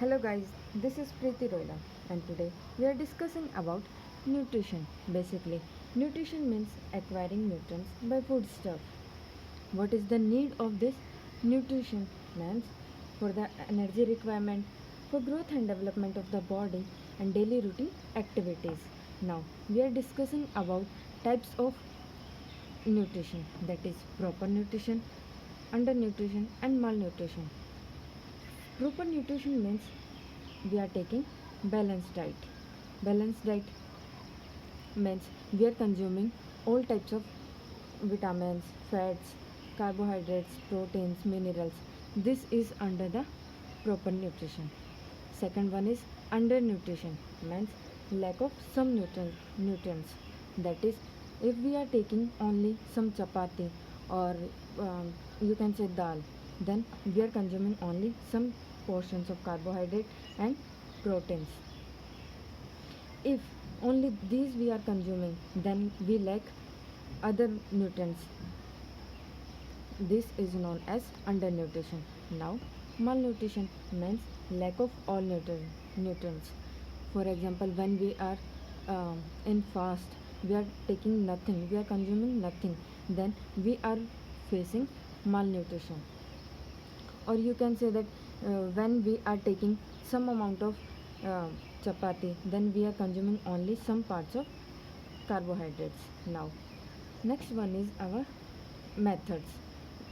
Hello guys, this is Preeti Roila and today we are discussing about nutrition. Basically, nutrition means acquiring nutrients by food stuff. What is the need of this nutrition? Means for the energy requirement, for growth and development of the body and daily routine activities. Now we are discussing about types of nutrition, that is proper nutrition, undernutrition and malnutrition. Proper nutrition means we are taking balanced diet. Balanced diet means we are consuming all types of vitamins, fats, carbohydrates, proteins, minerals. This is under the proper nutrition. Second one is undernutrition, means lack of some nutrients. That is, if we are taking only some chapati or you can say dal, then we are consuming only some portions of carbohydrate and proteins. If only these we are consuming, then we lack other nutrients. This is known as undernutrition. Now malnutrition means lack of all nutrients. For example, when we are in fast, we are taking nothing, we are consuming nothing, then we are facing malnutrition. Or you can say that when we are taking some amount of uh, chapati, then we are consuming only some parts of carbohydrates. Now next one is our methods.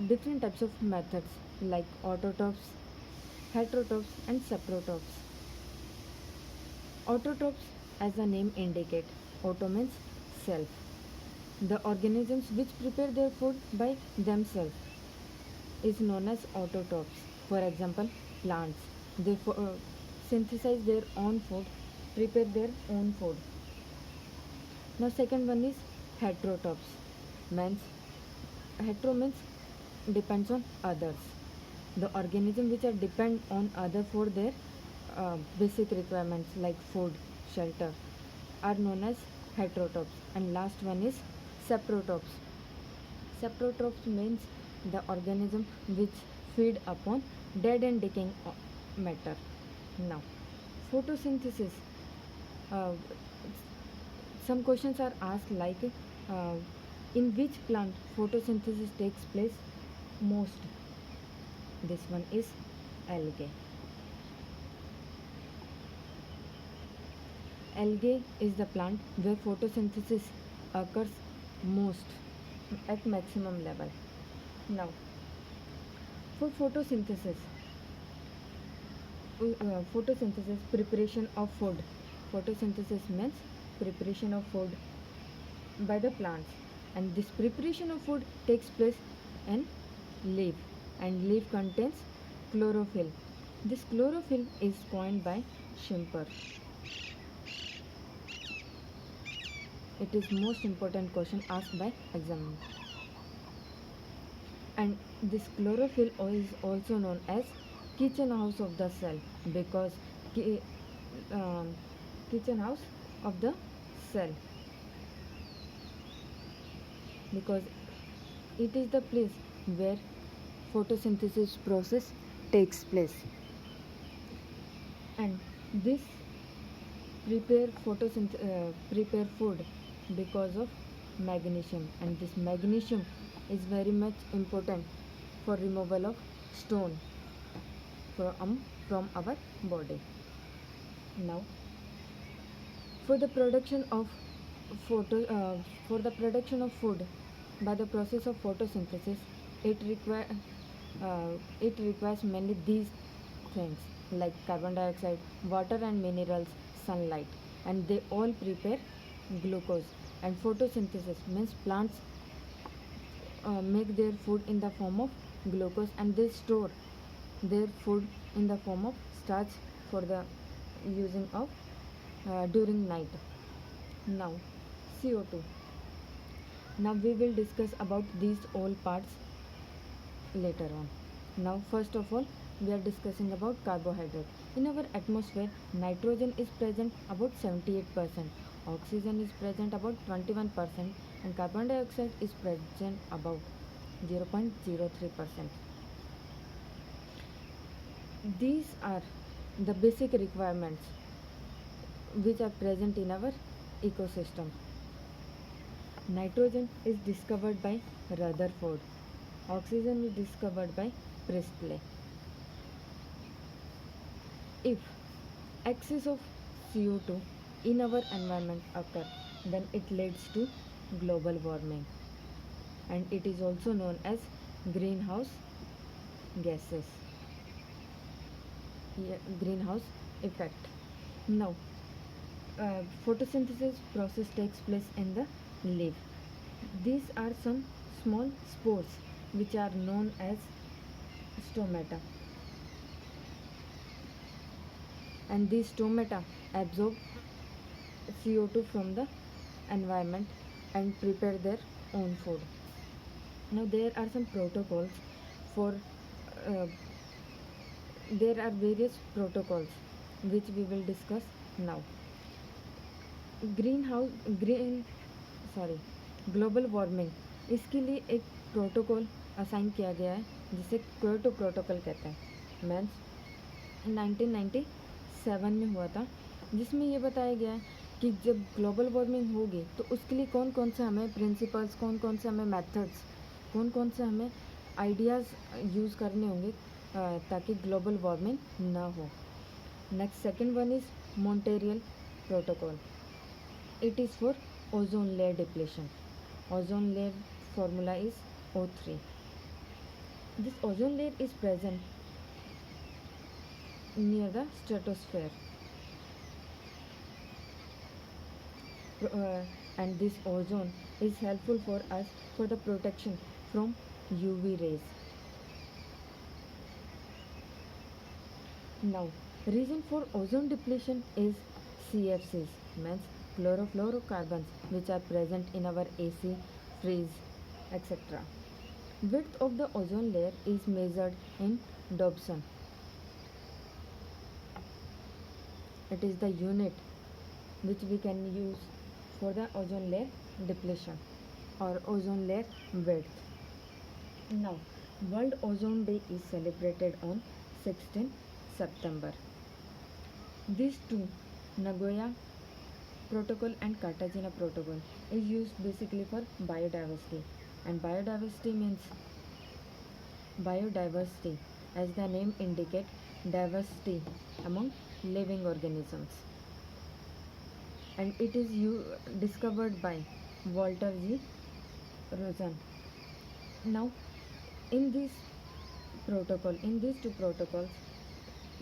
Different types of methods like autotrophs, heterotrophs and saprotrophs. Autotrophs, as the name indicates, auto means self, the organisms which prepare their food by themselves is known as autotrophs. For example, plants, they synthesize their own food, prepare their own food. Now second one is heterotrophs, means hetero means depends on others, the organism which are depend on other for their basic requirements like food, shelter, are known as heterotrophs. And last one is saprotrophs. Saprotrophs means the organism which feed upon dead and decaying matter. Now photosynthesis, uh, some questions are asked like uh, in which plant photosynthesis takes place most. This one is algae. Algae is the plant where photosynthesis occurs most at maximum level. Now for photosynthesis, preparation of food. Photosynthesis means preparation of food by the plants, and this preparation of food takes place in leaf, and leaf contains chlorophyll. This chlorophyll is coined by Schimper. It is most important question asked by examiner. And this chlorophyll is also known as kitchen house of the cell, because kitchen house of the cell, because it is the place where photosynthesis process takes place. And this prepare food because of magnesium, and this magnesium is very much important for removal of stone from our body. Now for the production of for the production of food by the process of photosynthesis, it requires mainly these things like carbon dioxide, water and minerals, sunlight, and they all prepare glucose. And photosynthesis means plants make their food in the form of glucose, and they store their food in the form of starch for the using of during night. Now CO2. Now we will discuss about these all parts later on. Now first of all, we are discussing about carbohydrate. In our atmosphere, nitrogen is present about 78%, oxygen is present about 21%, and carbon dioxide is present about 0.03%. These are the basic requirements which are present in our ecosystem. Nitrogen is discovered by Rutherford. Oxygen is discovered by Priestley. If excess of CO2 in our environment occur, then it leads to global warming, and it is also known as greenhouse gases. Yeah, greenhouse effect. Now, photosynthesis process takes place in the leaf. These are some small spores which are known as stomata, and these stomata absorb CO2 from the environment and prepare their own food. Now there are some protocols for uh, there are various protocols which we will discuss now. Green house green sorry global warming, इसके लिए एक protocol assign किया गया है जिसे Kyoto protocol कहते हैं। Means 1997 में हुआ था, जिसमें ये बताया गया है कि जब ग्लोबल वार्मिंग होगी तो उसके लिए कौन कौन से हमें प्रिंसिपल्स, कौन कौन से हमें मेथड्स, कौन कौन से हमें आइडियाज़ यूज़ करने होंगे ताकि ग्लोबल वार्मिंग ना हो। Next second one is Montreal protocol. It is for ozone layer depletion. Ozone layer formula is O3. This ozone layer is present near the stratosphere, and this ozone is helpful for us for the protection from UV rays. Now, reason for ozone depletion is CFCs, means chlorofluorocarbons, which are present in our AC, fridge, etc. Width of the ozone layer is measured in Dobson. It is the unit which we can use for the ozone layer depletion or ozone layer width. Now, World Ozone Day is celebrated on 16 September. These two, Nagoya Protocol and Cartagena Protocol, is used basically for biodiversity, and biodiversity means biodiversity, as the name indicates, diversity among living organisms, and it is discovered by Walter G. Rosen. Now, in this protocol, in these two protocols,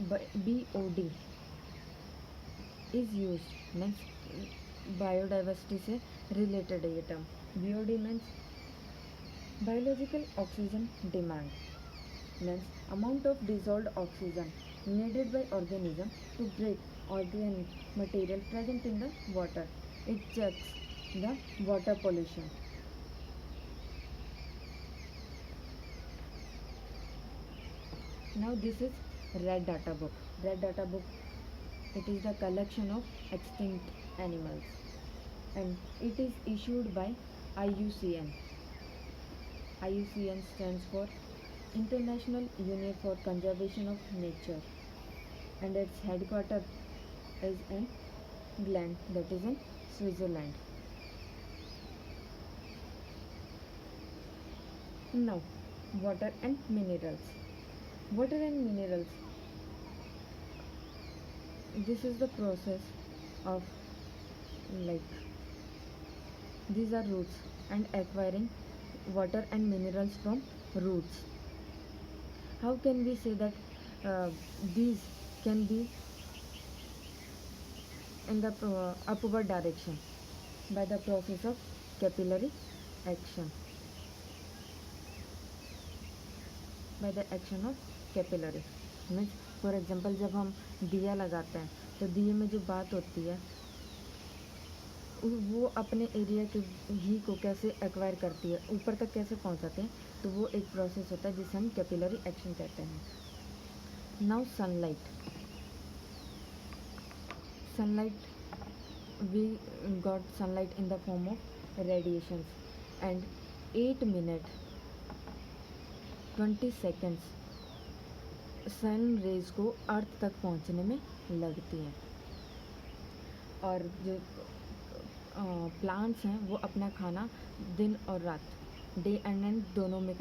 BOD is used, means biodiversity से related है ये term. BOD means biological oxygen demand, means amount of dissolved oxygen needed by organism to break organic material present in the water. It checks the water pollution. Now this is Red Data Book. Red Data Book, it is the collection of extinct animals, and it is issued by IUCN. IUCN stands for International Union for Conservation of Nature, and its headquarters is in Gland, that is in Switzerland. Now, water and minerals. Water and minerals. This is the process of, like, these are roots and acquiring water and minerals from roots. How can we say that these can be in the upward direction? By the process of capillary action. By the action of capillary means, for example जब हम दिया लगाते हैं तो दिए में जो बात होती है वो अपने एरिया के ही को कैसे एक्वायर करती है, ऊपर तक कैसे पहुंचाते हैं, तो वो एक प्रोसेस होता है जिसे हम कैपिलरी एक्शन कहते हैं. Now sunlight. Sunlight, we got sunlight in the form of radiations, and 8 minutes 20 seconds sun rays को अर्थ तक पहुंचने में लगती हैं। और जो प्लांट्स हैं वो अपना खाना दिन और रात, डे एंड नाइट दोनों में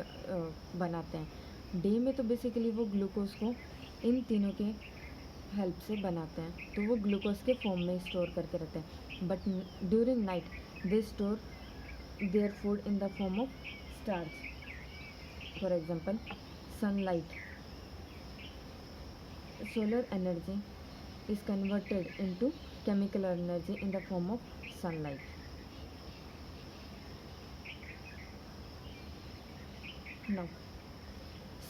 बनाते हैं। डे में तो बेसिकली वो ग्लूकोज को इन तीनों के हेल्प से बनाते हैं, तो वो ग्लूकोज के फॉर्म में स्टोर करके रखते हैं। But during night they store their food in the form of starch. For example sunlight, solar energy is converted into chemical energy in the form of sunlight. Now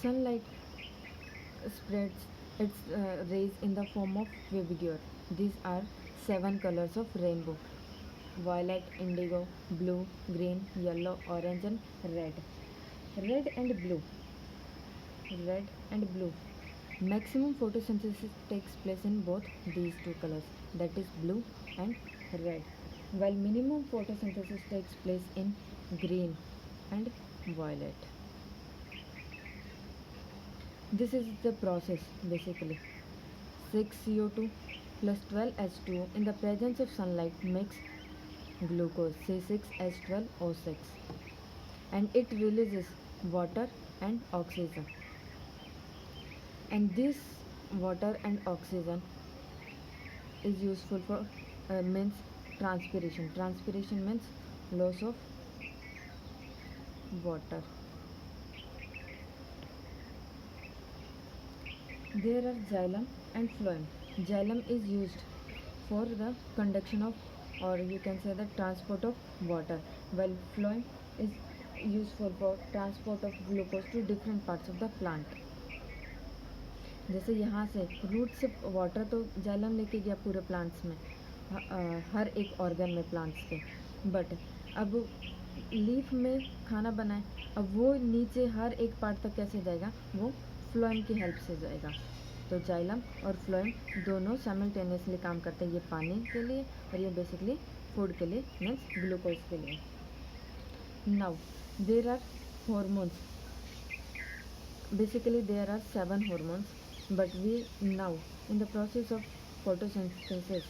sunlight spreads its rays in the form of vigor. These are 7 colors of rainbow: violet, indigo, blue, green, yellow, orange and red. Red and blue. Red and blue. Maximum photosynthesis takes place in both these two colors, that is blue and red, while minimum photosynthesis takes place in green and violet. This is the process basically. 6 CO2 plus 12H2O in the presence of sunlight makes glucose C6H12O6, and it releases water and oxygen. And this water and oxygen is useful for means transpiration. Transpiration means loss of water. There are xylem and phloem. Xylem is used for the conduction of, or you can say the transport of water, while phloem is useful for transport of glucose to different parts of the plant. जैसे यहाँ से root से water तो xylem लेके गया पूरे plants में, हर एक ऑर्गन में प्लांट्स के, बट अब लीफ में खाना बनाए, अब वो नीचे हर एक पार्ट तक कैसे जाएगा, वो फ्लोएम की हेल्प से जाएगा। तो जाइलम और फ्लोएम दोनों साइमल्टेनियसली काम करते हैं, ये पानी के लिए और ये बेसिकली फूड के लिए, मीन्स ग्लूकोज के लिए। Now there are hormones. Basically there are 7 hormones, but we now in the process of photosynthesis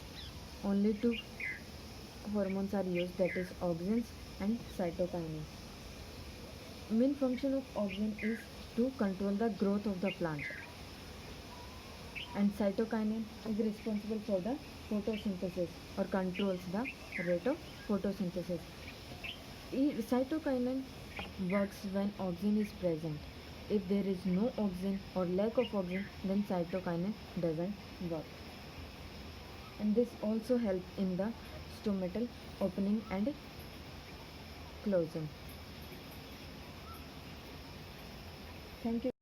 only 2 hormones are used, that is auxins and cytokinin. Main function of auxin is to control the growth of the plant, and cytokinin is responsible for the photosynthesis or controls the rate of photosynthesis. Cytokinin works when auxin is present. If there is no auxin or lack of auxin, then cytokinin doesn't work. And this also helps in the stomatal opening and closing. Thank you.